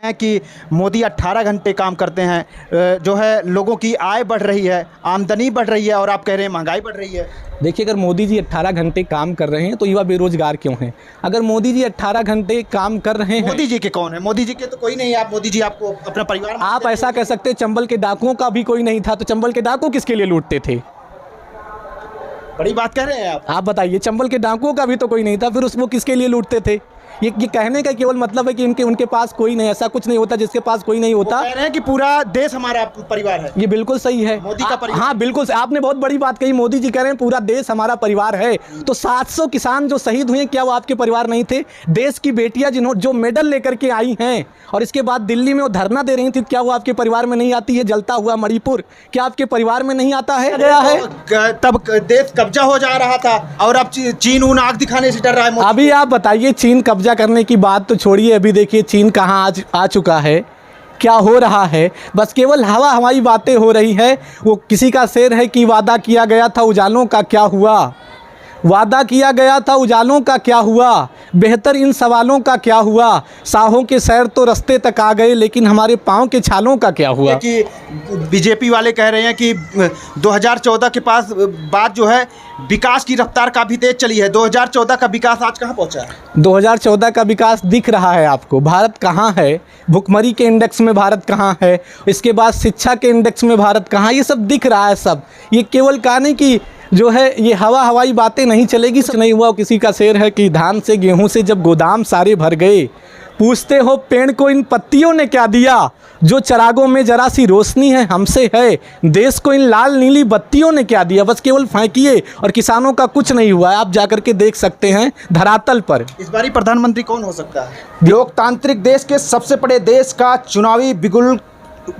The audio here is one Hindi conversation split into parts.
है कि मोदी 18 घंटे काम करते हैं, जो है लोगों की आय बढ़ रही है, आमदनी बढ़ रही है, और आप कह रहे हैं महंगाई बढ़ रही है। देखिए, अगर मोदी जी 18 घंटे काम कर रहे हैं तो युवा बेरोजगार क्यों हैं? अगर मोदी जी 18 घंटे काम कर रहे हैं, मोदी जी के कौन है? मोदी जी के तो कोई नहीं है। आप मोदी जी आपको अपना परिवार आप ऐसा कह सकते हैं चंबल के डाकुओं का भी कोई नहीं था, तो चंबल के डाकू किसके लिए लूटते थे? बड़ी बात कह रहे हैं आप बताइए, चंबल के डाकुओं का भी तो कोई नहीं था, फिर वो किसके लिए लूटते थे? ये कहने का केवल मतलब है कि उनके पास कोई नहीं, ऐसा कुछ नहीं होता जिसके पास कोई नहीं होता। कह रहे हैं कि पूरा देश हमारा परिवार है। ये बिल्कुल सही है, मोदी का परिवार। हाँ बिल्कुल, आपने बहुत बड़ी बात कही। मोदी जी कह रहे हैं पूरा देश हमारा परिवार है, तो 700 किसान जो शहीद हुए, क्या वो आपके परिवार नहीं थे? देश की बेटियां जो मेडल लेकर के आई हैं और इसके बाद दिल्ली में वो धरना दे रही थी, क्या वो आपके परिवार में नहीं आती है? जलता हुआ मणिपुर क्या आपके परिवार में नहीं आता है? गया है तब देश कब्जा हो जा रहा था, और अब चीन उन आंख दिखाने से डर रहा है। अभी आप बताइए, चीन कब्जा करने की बात तो छोड़िए, अभी देखिए चीन कहाँ आ चुका है, क्या हो रहा है। बस केवल हवा हवाई बातें हो रही है। वो किसी का शेर है कि वादा किया गया था उजालों का क्या हुआ, वादा किया गया था उजालों का क्या हुआ, बेहतर इन सवालों का क्या हुआ, साहों के सैर तो रास्ते तक आ गए, लेकिन हमारे पाँव के छालों का क्या हुआ। कि बीजेपी वाले कह रहे हैं कि 2014 के पास बात जो है विकास की रफ्तार काफ़ी तेज चली है। 2014 का विकास आज कहाँ पहुँचा है? 2014 का विकास दिख रहा है आपको? भारत कहाँ है? भुखमरी के इंडेक्स में भारत कहाँ है? इसके बाद शिक्षा के इंडेक्स में भारत कहाँ? ये सब दिख रहा है सब। ये केवल कहानी की जो है ये हवा हवाई बातें नहीं चलेगी। सब नहीं हुआ। किसी का शेर है कि धान से गेहूं से जब गोदाम सारे भर गए, पूछते हो पेड़ को इन पत्तियों ने क्या दिया, जो चरागों में जरा सी रोशनी है हमसे है, देश को इन लाल नीली बत्तियों ने क्या दिया। बस केवल फेंकिए, और किसानों का कुछ नहीं हुआ है। आप जाकर के देख सकते हैं धरातल पर। इस बारी प्रधानमंत्री कौन हो सकता है? लोकतांत्रिक देश के सबसे बड़े देश का चुनावी बिगुल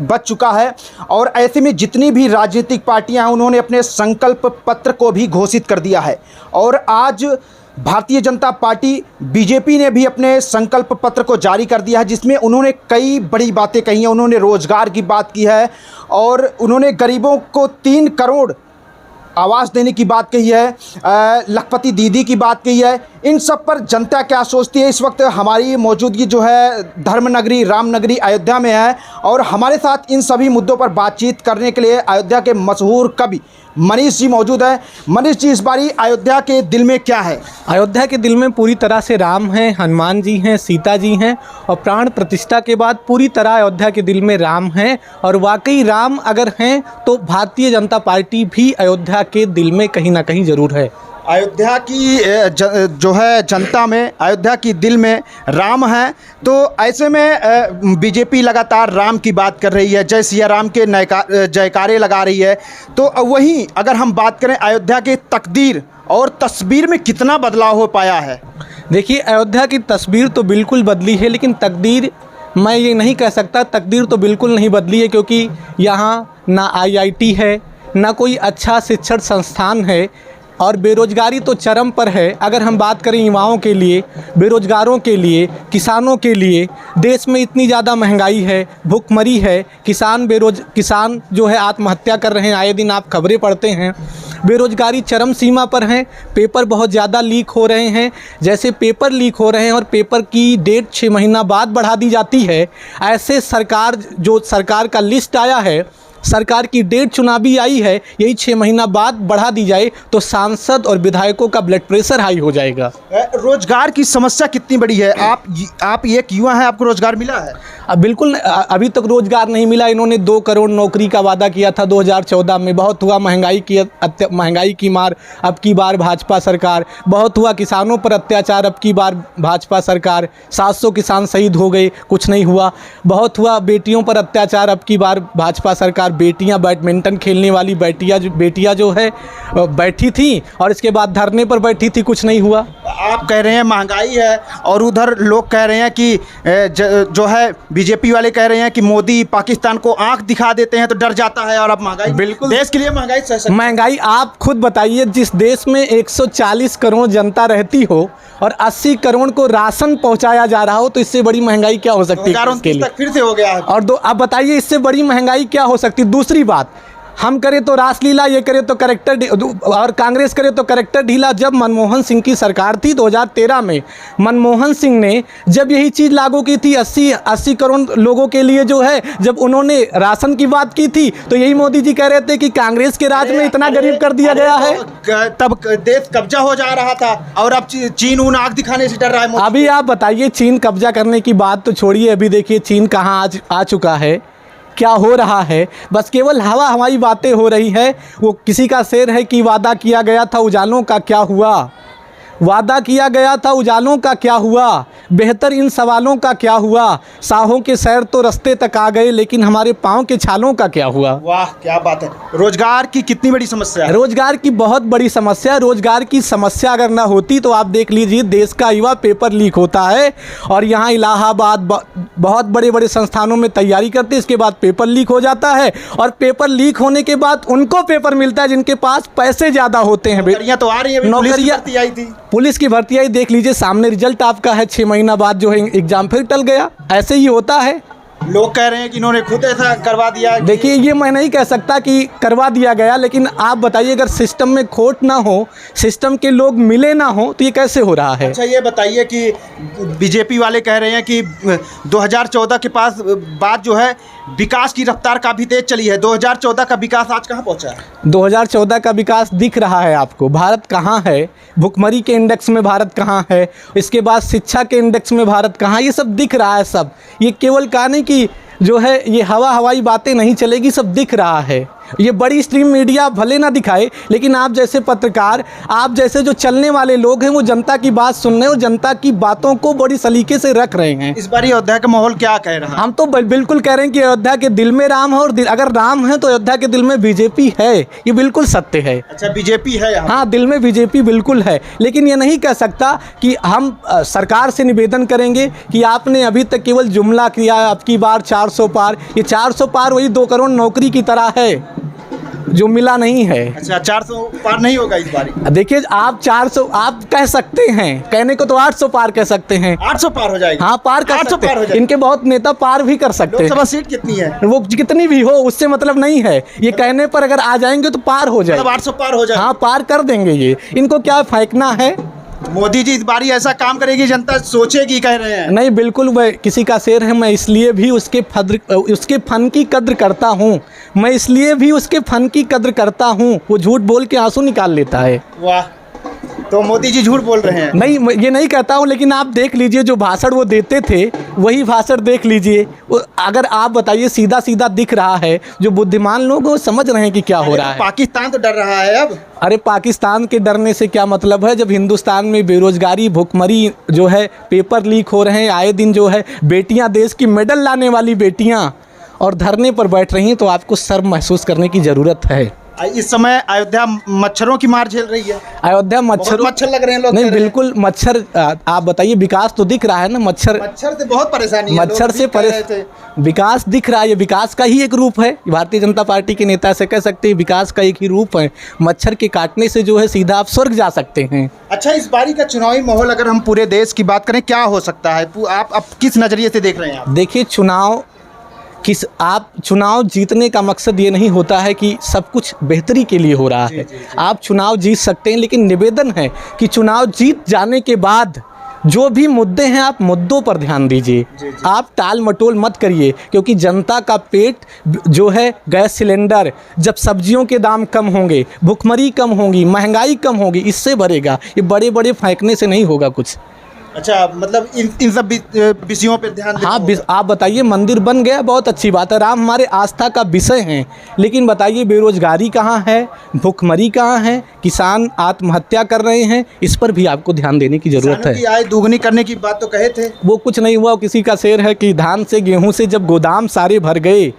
बच चुका है, और ऐसे में जितनी भी राजनीतिक पार्टियां हैं उन्होंने अपने संकल्प पत्र को भी घोषित कर दिया है। और आज भारतीय जनता पार्टी बीजेपी ने भी अपने संकल्प पत्र को जारी कर दिया है, जिसमें उन्होंने कई बड़ी बातें कही हैं। उन्होंने रोजगार की बात की है, और उन्होंने गरीबों को 3 करोड़ आवास देने की बात कही है, लखपति दीदी की बात कही है। इन सब पर जनता क्या सोचती है? इस वक्त हमारी मौजूदगी जो है धर्मनगरी रामनगरी अयोध्या में है, और हमारे साथ इन सभी मुद्दों पर बातचीत करने के लिए अयोध्या के मशहूर कवि मनीष जी मौजूद है। मनीष जी, इस बारी अयोध्या के दिल में क्या है? अयोध्या के दिल में पूरी तरह से राम हैं, हनुमान जी हैं, सीता जी हैं, और प्राण प्रतिष्ठा के बाद पूरी तरह अयोध्या के दिल में राम हैं। और वाकई राम अगर हैं तो भारतीय जनता पार्टी भी अयोध्या के दिल में कहीं ना कहीं ज़रूर है। अयोध्या की जो है जनता में, अयोध्या की दिल में राम है, तो ऐसे में बीजेपी लगातार राम की बात कर रही है, जय सिया राम के जयकारे लगा रही है। तो वहीं अगर हम बात करें अयोध्या के तकदीर और तस्वीर में कितना बदलाव हो पाया है? देखिए, अयोध्या की तस्वीर तो बिल्कुल बदली है, लेकिन तकदीर मैं ये नहीं कह सकता। तकदीर तो बिल्कुल नहीं बदली है, क्योंकि यहाँ ना IIT है, ना कोई अच्छा शिक्षण संस्थान है, और बेरोजगारी तो चरम पर है। अगर हम बात करें युवाओं के लिए, बेरोजगारों के लिए, किसानों के लिए, देश में इतनी ज़्यादा महंगाई है, भूखमरी है, किसान जो है आत्महत्या कर रहे हैं। आए दिन आप खबरें पढ़ते हैं, बेरोजगारी चरम सीमा पर है। पेपर बहुत ज़्यादा लीक हो रहे हैं। जैसे पेपर लीक हो रहे हैं और पेपर की डेट 6 महीना बाद बढ़ा दी जाती है, ऐसे सरकार का लिस्ट आया है, सरकार की डेट चुनावी आई है, यही 6 महीना बाद बढ़ा दी जाए तो सांसद और विधायकों का ब्लड प्रेशर हाई हो जाएगा। रोजगार की समस्या कितनी बड़ी है? आप एक युवा हैं, आपको रोजगार मिला है? बिल्कुल, अभी तक रोजगार नहीं मिला। इन्होंने 2 करोड़ नौकरी का वादा किया था 2014 में। बहुत हुआ महंगाई की मार अब की बार भाजपा सरकार, बहुत हुआ किसानों पर अत्याचार अब की बार भाजपा सरकार, 700 किसान शहीद हो गए, कुछ नहीं हुआ। बहुत हुआ बेटियों पर अत्याचार अब की बार भाजपा सरकार। बेटियां, बैडमिंटन खेलने वाली बेटियां जो है बैठी थी, और इसके बाद धरने पर बैठी थी, कुछ नहीं हुआ। आप कह रहे हैं महंगाई है, और उधर लोग कह रहे हैं कि जो है बीजेपी वाले कह रहे हैं कि मोदी पाकिस्तान को आंख दिखा देते हैं तो डर जाता है, और अब महंगाई, बिल्कुल देश के लिए महंगाई आप खुद बताइए, जिस देश में 140 करोड़ जनता रहती हो और 80 करोड़ को राशन पहुंचाया जा रहा हो, तो इससे बड़ी महंगाई क्या हो सकती है? फिर से हो गया है। और अब बताइए इससे बड़ी महंगाई क्या हो सकती है? दूसरी बात, हम करें तो रासलीला, ये करे तो और कांग्रेस करे तो करेक्टर ढीला। जब मनमोहन सिंह की सरकार थी 2013 में, मनमोहन सिंह ने जब यही चीज़ लागू की थी 80 करोड़ लोगों के लिए जो है, जब उन्होंने राशन की बात की थी तो यही मोदी जी कह रहे थे कि कांग्रेस के राज में इतना गरीब कर दिया गया है। तब देश कब्जा हो जा रहा था और अब चीन उन आग दिखाने से डर रहा है। अभी आप बताइए, चीन कब्जा करने की बात तो छोड़िए, अभी देखिए चीन कहाँ आज आ चुका है, क्या हो रहा है। बस केवल हवा हवाई बातें हो रही है। वो किसी का शेर है कि वादा किया गया था उजालों का क्या हुआ, वादा किया गया था उजालों का क्या हुआ, बेहतर इन सवालों का क्या हुआ, साहों के सैर तो रास्ते तक आ गए लेकिन हमारे पाँव के छालों का क्या हुआ। वाह क्या बात है। रोजगार की कितनी बड़ी समस्या है। रोजगार की बहुत बड़ी समस्या। रोजगार की समस्या अगर ना होती तो आप देख लीजिए, देश का युवा पेपर लीक होता है और यहाँ इलाहाबाद बहुत बड़े बड़े संस्थानों में तैयारी करते, इसके बाद पेपर लीक हो जाता है और पेपर लीक होने के बाद उनको पेपर मिलता है जिनके पास पैसे ज़्यादा होते हैं। नौकरियाँ तो आ रही है, नौकरियाँ आई थी, पुलिस की भर्ती आई, देख लीजिए सामने रिजल्ट आपका है, 6 महीना बाद जो है एग्जाम फिर टल गया। ऐसे ही होता है। लोग कह रहे हैं कि इन्होंने खुद ऐसा करवा दिया। देखिए ये मैं नहीं कह सकता कि करवा दिया गया, लेकिन आप बताइए अगर सिस्टम में खोट ना हो, सिस्टम के लोग मिले ना हो तो ये कैसे हो रहा है। अच्छा ये बताइए कि बीजेपी वाले कह रहे हैं कि 2014 के पास बात जो है विकास की रफ्तार काफ़ी तेज चली है। 2014 का विकास आज कहाँ पहुँचा है। 2014 का विकास दिख रहा है आपको। भारत कहाँ है, भुखमरी के इंडेक्स में भारत कहाँ है, इसके बाद शिक्षा के इंडेक्स में भारत कहाँ, ये सब दिख रहा है। सब ये केवल कहानी की जो है ये हवा हवाई बातें नहीं चलेगी, सब दिख रहा है। ये बड़ी स्ट्रीम मीडिया भले ना दिखाए, लेकिन आप जैसे पत्रकार, आप जैसे जो चलने वाले लोग हैं वो जनता की बात सुन रहे हैं और जनता की बातों को बड़ी सलीके से रख रहे हैं। इस बार अयोध्या का माहौल क्या कह रहा है। हम तो बिल्कुल कह रहे हैं कि अयोध्या के दिल में राम है और अगर राम है तो अयोध्या के दिल में बीजेपी है, ये बिल्कुल सत्य है। अच्छा बीजेपी है यहाँ। हाँ, दिल में बीजेपी बिल्कुल है, लेकिन ये नहीं कह सकता कि हम सरकार से निवेदन करेंगे कि आपने अभी तक केवल जुमला किया, अब की बार 400 पार। ये 400 पार वही 2 करोड़ नौकरी की तरह है जो मिला नहीं है। अच्छा 400 पार नहीं होगा इस बार। देखिए आप 400 आप कह सकते हैं, कहने को तो 800 पार कह सकते हैं। 800 पार हो जाएगा। हाँ पार कर सकते हैं। इनके बहुत नेता पार भी कर सकते हैं। लोकसभा सीट कितनी है, वो कितनी भी हो उससे मतलब नहीं है, ये कहने पर अगर आ जाएंगे तो पार हो जाएगा। 800 पार हो जाएगा। हाँ पार कर देंगे। ये इनको क्या फेंकना है। मोदी जी इस बारी ऐसा काम करेगी जनता सोचेगी, कह रहे हैं। नहीं बिल्कुल, वह किसी का शेर है, मैं इसलिए भी उसके फन की कद्र करता हूँ, मैं इसलिए भी उसके फन की कद्र करता हूँ। वो झूठ बोल के आंसू निकाल लेता है। वाह, तो मोदी जी झूठ बोल रहे हैं। नहीं ये नहीं कहता हूँ, लेकिन आप देख लीजिए जो भाषण वो देते थे वही भाषण देख लीजिए। अगर आप बताइए सीधा सीधा दिख रहा है, जो बुद्धिमान लोग वो समझ रहे हैं कि क्या हो रहा है। पाकिस्तान तो डर रहा है अब। अरे पाकिस्तान के डरने से क्या मतलब है, जब हिंदुस्तान में बेरोजगारी, भुखमरी जो है, पेपर लीक हो रहे हैं आए दिन, जो है बेटियां, देश की मेडल लाने वाली बेटियां और धरने पर बैठ रही हैं, तो आपको शर्म महसूस करने की ज़रूरत है। इस समय अयोध्या मच्छरों की मार झेल रही है। अयोध्या मच्छर लग रहे हैं लोग। नहीं बिल्कुल मच्छर, आप बताइए विकास तो दिख रहा है ना। मच्छर से बहुत परेशानी है। मच्छर से विकास दिख रहा है, ये विकास का ही एक रूप है। भारतीय जनता पार्टी के नेता से कह सकते हैं विकास का एक ही रूप है। मच्छर के काटने से जो है सीधा आप स्वर्ग जा सकते हैं। अच्छा इस बारी का चुनावी माहौल अगर हम पूरे देश की बात करें क्या हो सकता है, आप किस नज़रिए से देख रहे हैं। देखिए चुनाव जीतने का मकसद ये नहीं होता है कि सब कुछ बेहतरी के लिए हो रहा है। आप चुनाव जीत सकते हैं, लेकिन निवेदन है कि चुनाव जीत जाने के बाद जो भी मुद्दे हैं आप मुद्दों पर ध्यान दीजिए। आप टाल मटोल मत करिए, क्योंकि जनता का पेट जो है, गैस सिलेंडर, जब सब्जियों के दाम कम होंगे, भुखमरी कम होगी, महंगाई कम होगी, इससे भरेगा। ये बड़े बड़े फेंकने से नहीं होगा कुछ। अच्छा मतलब इन सब विषयों पर ध्यान देना। हाँ आप बताइए, मंदिर बन गया बहुत अच्छी बात है, राम हमारे आस्था का विषय हैं, लेकिन बताइए बेरोजगारी कहाँ है, भुखमरी कहाँ है, किसान आत्महत्या कर रहे हैं, इस पर भी आपको ध्यान देने की ज़रूरत है। आय दोगुनी करने की बात तो कहे थे, वो कुछ नहीं हुआ। किसी का शेर है कि धान से गेहूं से जब गोदाम सारे भर गए,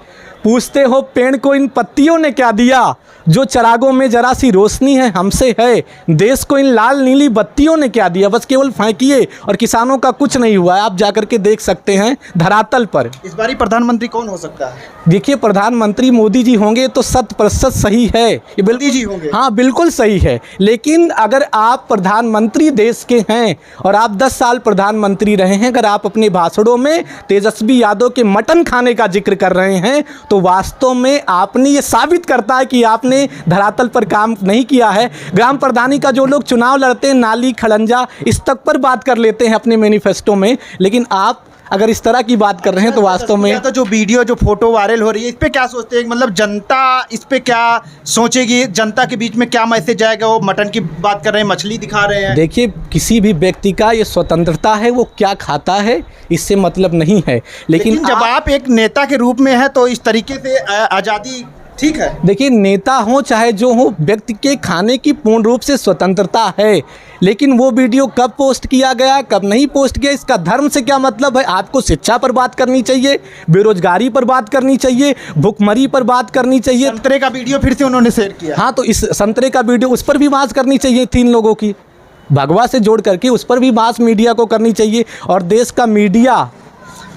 पूछते हो पेड़ को इन पत्तियों ने क्या दिया, जो चरागों में जरा सी रोशनी है हमसे है, देश को इन लाल नीली बत्तियों ने क्या दिया। बस केवल फेंकिए और किसानों का कुछ नहीं हुआ है। आप जाकर के देख सकते हैं धरातल पर। इस बारी प्रधानमंत्री कौन हो सकता है। देखिए प्रधानमंत्री मोदी जी होंगे तो 100% सही है, ये मोदी जी होंगे। हाँ बिल्कुल सही है, लेकिन अगर आप प्रधानमंत्री देश के हैं और आप 10 साल प्रधानमंत्री रहे हैं, अगर आप अपने भाषणों में तेजस्वी यादव के मटन खाने का जिक्र कर रहे हैं तो वास्तव में आपने ये साबित करता है कि आपने धरातल पर काम नहीं किया है। ग्राम प्रधानी का जो लोग चुनाव लड़ते हैं, नाली खड़ंजा इस तक पर बात कर लेते हैं अपने मैनिफेस्टो में, लेकिन आप अगर इस तरह की बात कर रहे हैं तो वास्तव में तो जो वीडियो जो फोटो वायरल हो रही है, इस पे क्या सोचते हैं? मतलब जनता इस पे क्या सोचेगी? जनता के बीच में क्या मैसेज जाएगा? वो मटन की बात कर रहे हैं, मछली दिखा रहे हैं। देखिए, किसी भी व्यक्ति का ये स्वतंत्रता है, वो क्या खाता है इससे मतलब नहीं है, लेकिन जब आप एक नेता के रूप में हैं तो इस तरीके से आज़ादी ठीक है। देखिए, नेता हो चाहे जो हो, व्यक्ति के खाने की पूर्ण रूप से स्वतंत्रता है, लेकिन वो वीडियो कब पोस्ट किया गया, कब नहीं पोस्ट किया, इसका धर्म से क्या मतलब है? आपको शिक्षा पर बात करनी चाहिए, बेरोजगारी पर बात करनी चाहिए, भुखमरी पर बात करनी चाहिए। संतरे का वीडियो फिर से उन्होंने शेयर किया। हाँ, तो इस संतरे का वीडियो, उस पर भी बात करनी चाहिए। 3 लोगों की भगवा से जोड़ करके उस पर भी मास मीडिया को करनी चाहिए। और देश का मीडिया,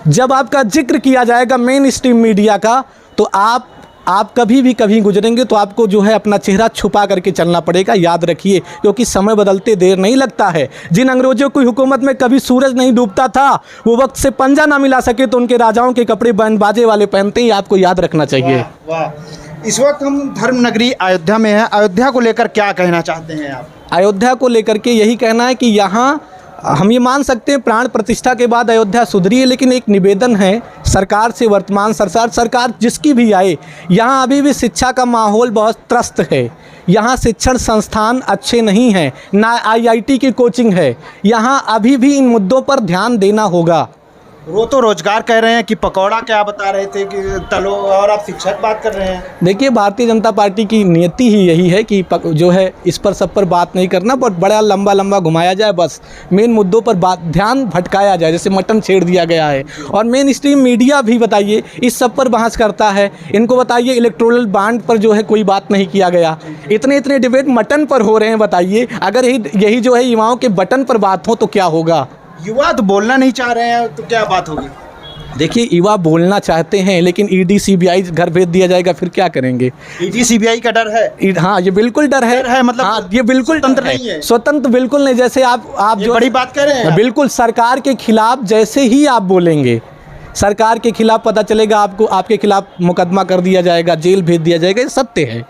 जब आपका जिक्र किया जाएगा मेन स्ट्रीम मीडिया का, तो आप कभी भी कभी गुजरेंगे तो आपको जो है अपना चेहरा छुपा करके चलना पड़ेगा, याद रखिए, क्योंकि समय बदलते देर नहीं लगता है। जिन अंग्रेजों की हुकूमत में कभी सूरज नहीं डूबता था, वो वक्त से पंजा ना मिला सके तो उनके राजाओं के कपड़े बैंड बाजे वाले पहनते हैं, आपको याद रखना चाहिए। वाह, वाह। इस वक्त हम धर्म नगरी अयोध्या में हैं। अयोध्या को लेकर क्या कहना चाहते हैं आप? अयोध्या को लेकर के यही कहना है कि यहाँ हम ये मान सकते हैं प्राण प्रतिष्ठा के बाद अयोध्या सुधरी है, लेकिन एक निवेदन है सरकार से, वर्तमान सरकार जिसकी भी आए, यहाँ अभी भी शिक्षा का माहौल बहुत त्रस्त है। यहाँ शिक्षण संस्थान अच्छे नहीं हैं, ना IIT की कोचिंग है। यहाँ अभी भी इन मुद्दों पर ध्यान देना होगा। वो तो रोजगार कह रहे हैं कि पकौड़ा क्या बता रहे थे कि तलो, और आप शिक्षक बात कर रहे हैं। देखिए, भारतीय जनता पार्टी की नीति ही यही है कि जो है इस पर सब पर बात नहीं करना, पर बड़ा लंबा घुमाया जाए, बस मेन मुद्दों पर ध्यान भटकाया जाए, जैसे मटन छेड़ दिया गया है। और मेन स्ट्रीम मीडिया भी बताइए इस सब पर बहस करता है। इनको बताइए इलेक्टोरल बॉन्ड पर जो है कोई बात नहीं किया गया। इतने डिबेट मटन पर हो रहे हैं, बताइए अगर यही जो है युवाओं के बटन पर बात हो तो क्या होगा? युवा तो बोलना नहीं चाह रहे हैं तो क्या बात होगी? देखिए, युवा बोलना चाहते हैं, लेकिन ED CBI घर भेज दिया जाएगा, फिर क्या करेंगे? ED CBI का डर है? हाँ, ये बिल्कुल डर है। मतलब हाँ, ये बिल्कुल स्वतंत्र नहीं है। स्वतंत्र बिल्कुल नहीं। जैसे आप जो बड़ी बात कर रहे हैं, बिल्कुल सरकार के खिलाफ जैसे ही आप बोलेंगे, सरकार के खिलाफ पता चलेगा आपको, आपके खिलाफ मुकदमा कर दिया जाएगा, जेल भेज दिया जाएगा। ये सत्य है।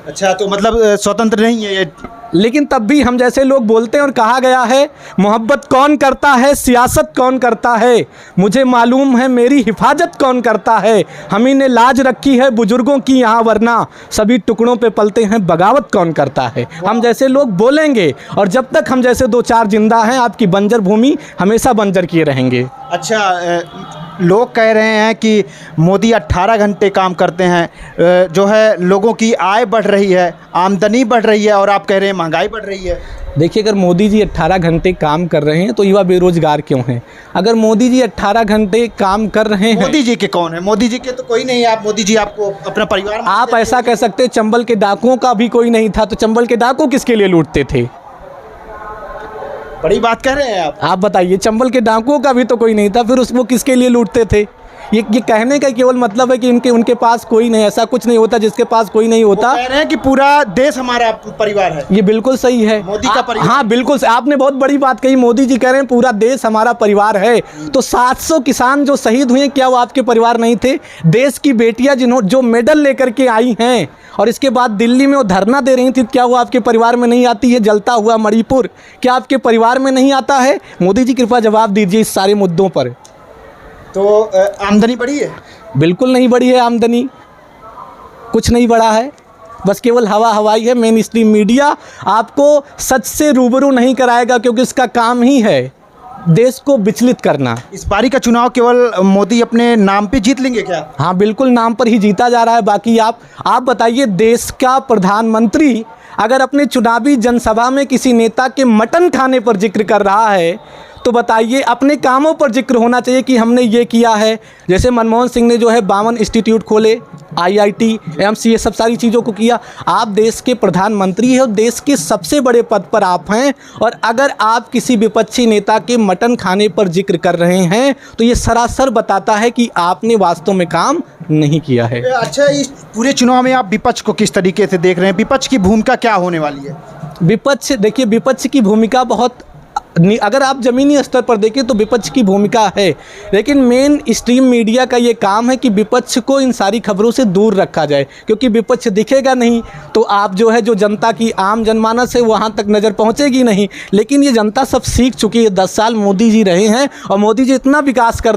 अच्छा, तो मतलब स्वतंत्र नहीं है ये? लेकिन तब भी हम जैसे लोग बोलते हैं, और कहा गया है मोहब्बत कौन करता है, सियासत कौन करता है, मुझे मालूम है मेरी हिफाजत कौन करता है, हम ही ने लाज रखी है बुजुर्गों की यहाँ, वरना सभी टुकड़ों पे पलते हैं, बगावत कौन करता है। हम जैसे लोग बोलेंगे, और जब तक हम जैसे 2-4 जिंदा हैं, आपकी बंजर भूमि हमेशा बंजर किए रहेंगे। अच्छा, लोग कह रहे हैं कि मोदी 18 घंटे काम करते हैं, जो है लोगों की आय बढ़ रही है, आमदनी बढ़ रही है, और आप कह रहे हैं महंगाई बढ़ रही है। देखिए, अगर मोदी जी 18 घंटे काम कर रहे हैं तो युवा बेरोजगार क्यों हैं? अगर मोदी जी 18 घंटे काम कर रहे हैं, मोदी जी के कौन है? मोदी जी के तो कोई नहीं है। आप मोदी जी आपको अपना परिवार, आप ऐसा कह सकते हैं चंबल के डाकुओं का भी कोई नहीं था, तो चंबल के डाकू किसके लिए लूटते थे? बड़ी बात कह रहे हैं आप बताइए, चंबल के डाकुओं का भी तो कोई नहीं था, फिर वो किसके लिए लूटते थे? ये कहने का केवल मतलब है कि उनके पास कोई नहीं, ऐसा कुछ नहीं होता जिसके पास कोई नहीं होता। कह रहे हैं कि पूरा देश हमारा परिवार है। ये बिल्कुल सही है, मोदी का परिवार। हाँ, बिल्कुल आपने बहुत बड़ी बात कही। मोदी जी कह रहे हैं पूरा देश हमारा परिवार है, तो 700 किसान जो शहीद हुए, क्या वो आपके परिवार नहीं थे? देश की बेटियां जो मेडल लेकर के आई हैं और इसके बाद दिल्ली में वो धरना दे रही थी, क्या वो आपके परिवार में नहीं आती है? जलता हुआ मणिपुर क्या आपके परिवार में नहीं आता है? मोदी जी कृपया जवाब दीजिए इस सारे मुद्दों पर। तो आमदनी बढ़ी है? बिल्कुल नहीं बढ़ी है आमदनी, कुछ नहीं बढ़ा है, बस केवल हवाई है। मेन स्ट्रीम मीडिया आपको सच से रूबरू नहीं कराएगा, क्योंकि इसका काम ही है देश को विचलित करना। इस बारी का चुनाव केवल मोदी अपने नाम पे जीत लेंगे क्या? हाँ, बिल्कुल नाम पर ही जीता जा रहा है। बाकी आप बताइए, देश का प्रधानमंत्री अगर अपने चुनावी जनसभा में किसी नेता के मटन खाने पर जिक्र कर रहा है, तो बताइए अपने कामों पर जिक्र होना चाहिए कि हमने ये किया है। जैसे मनमोहन सिंह ने जो है 52 इंस्टीट्यूट खोले, IIT, AIIMS, ये सब सारी चीज़ों को किया। आप देश के प्रधानमंत्री हैं और देश के सबसे बड़े पद पर आप हैं, और अगर आप किसी विपक्षी नेता के मटन खाने पर जिक्र कर रहे हैं तो ये सरासर बताता है कि आपने वास्तव में काम नहीं किया है। अच्छा, इस पूरे चुनाव में आप विपक्ष को किस तरीके से देख रहे हैं? विपक्ष की भूमिका क्या होने वाली है? विपक्ष, देखिए, विपक्ष की भूमिका बहुत अगर आप ज़मीनी स्तर पर देखें तो विपक्ष की भूमिका है, लेकिन मेन स्ट्रीम मीडिया का ये काम है कि विपक्ष को इन सारी खबरों से दूर रखा जाए, क्योंकि विपक्ष दिखेगा नहीं तो आप जो है जो जनता की आम जनमानस है वहाँ तक नज़र पहुँचेगी नहीं। लेकिन ये जनता सब सीख चुकी है, 10 साल मोदी जी रहे हैं और मोदी जी इतना विकास कर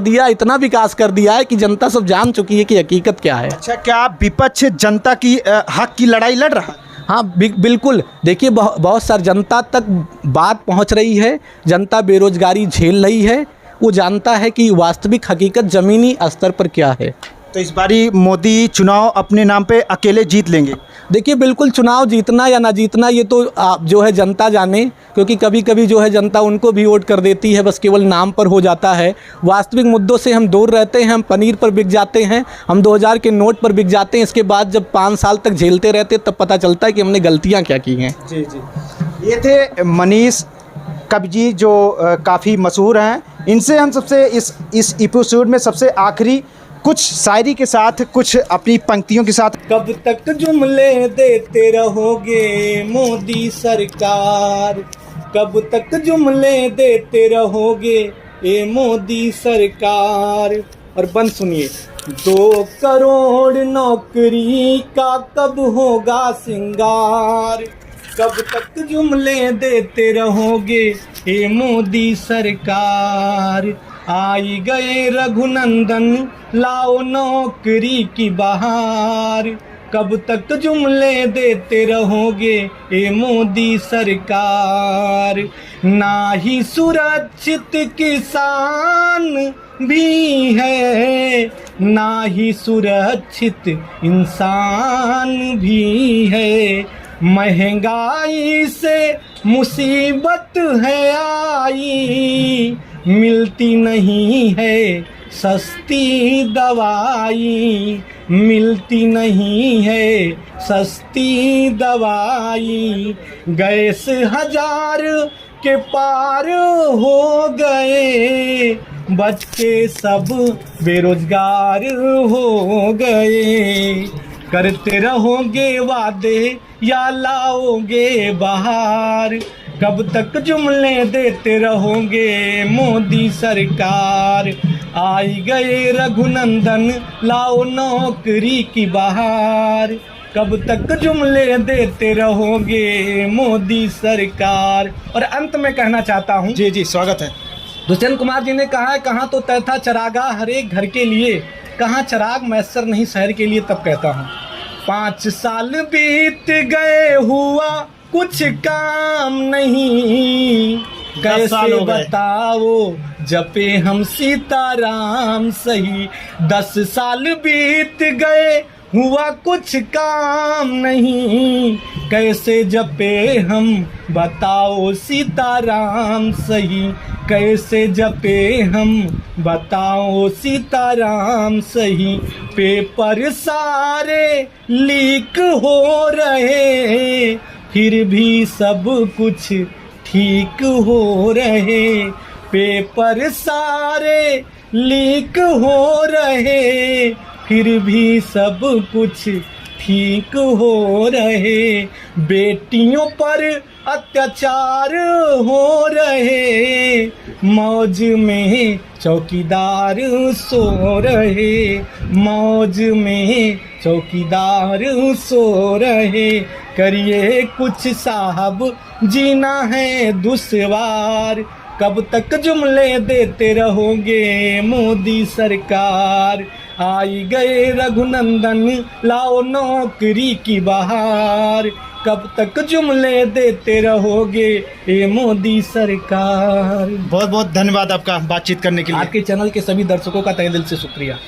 दिया है कि जनता सब जान चुकी है कि हकीकत क्या है। अच्छा, क्या विपक्ष जनता की हक की लड़ाई लड़ रहा है? हाँ बिल्कुल, देखिए बहुत सारी जनता तक बात पहुंच रही है, जनता बेरोजगारी झेल रही है, वो जानता है कि वास्तविक हकीकत ज़मीनी स्तर पर क्या है। तो इस बारी मोदी चुनाव अपने नाम पे अकेले जीत लेंगे? देखिए बिल्कुल, चुनाव जीतना या ना जीतना ये तो आप जो है जनता जाने, क्योंकि कभी कभी जो है जनता उनको भी वोट कर देती है, बस केवल नाम पर हो जाता है। वास्तविक मुद्दों से हम दूर रहते हैं, हम पनीर पर बिक जाते हैं, हम 2000 के नोट पर बिक जाते हैं। इसके बाद जब 5 साल तक झेलते रहते तब पता चलता है कि हमने गलतियाँ क्या की हैं। जी जी, ये थे मनीष कवि जी जो काफ़ी मशहूर हैं। इनसे हम सबसे इस एपिसोड में सबसे आखिरी कुछ शायरी के साथ, कुछ अपनी पंक्तियों के साथ। कब तक जुमले देते रहोगे मोदी सरकार, कब तक जुमले देते रहोगे ए मोदी सरकार। और बंद सुनिए, 2 करोड़ नौकरी का कब होगा सिंगार, कब तक जुमले देते रहोगे ए मोदी सरकार। आई गए रघुनंदन लाओ नौकरी की बहार, कब तक जुमले देते रहोगे ए मोदी सरकार। ना ही सुरक्षित किसान भी है, ना ही सुरक्षित इंसान भी है, महंगाई से मुसीबत है आई, मिलती नहीं है सस्ती दवाई, मिलती नहीं है सस्ती दवाई। गैस 1000 के पार हो गए, बच्चे सब बेरोजगार हो गए। करते रहोगे वादे या लाओगे बहार, कब तक जुमले देते रहोगे मोदी सरकार। आई गए रघुनंदन लाओ नौकरी की बहार, कब तक जुमले देते रहोगे मोदी सरकार। और अंत में कहना चाहता हूँ, जी जी, स्वागत है। दुष्यंत कुमार जी ने कहा है, कहाँ तो तय था चरागा हर एक घर के लिए, कहाँ चराग मैसर नहीं शहर के लिए। तब कहता हूँ 5 साल बीत गए हुआ कुछ काम नहीं, कैसे बताओ जपे हम सीताराम सही। 10 साल बीत गए हुआ कुछ काम नहीं, कैसे जपे हम बताओ सीताराम सही, कैसे जपे हम बताओ सीताराम सही। पेपर सारे लीक हो रहे, फिर भी सब कुछ ठीक हो रहे। पेपर सारे लीक हो रहे, फिर भी सब कुछ ठीक हो रहे। बेटियों पर अत्याचार हो रहे, मौज में चौकीदार सो रहे, मौज में चौकीदार सो रहे। करिए कुछ साहब, जीना है दुश्वार, कब तक जुमले देते रहोगे मोदी सरकार। आई गए रघुनंदन लाओ नौकरी की बहार, कब तक जुमले देते रहोगे ये मोदी सरकार। बहुत बहुत धन्यवाद आपका बातचीत करने के लिए। आपके चैनल के सभी दर्शकों का तहे दिल से शुक्रिया।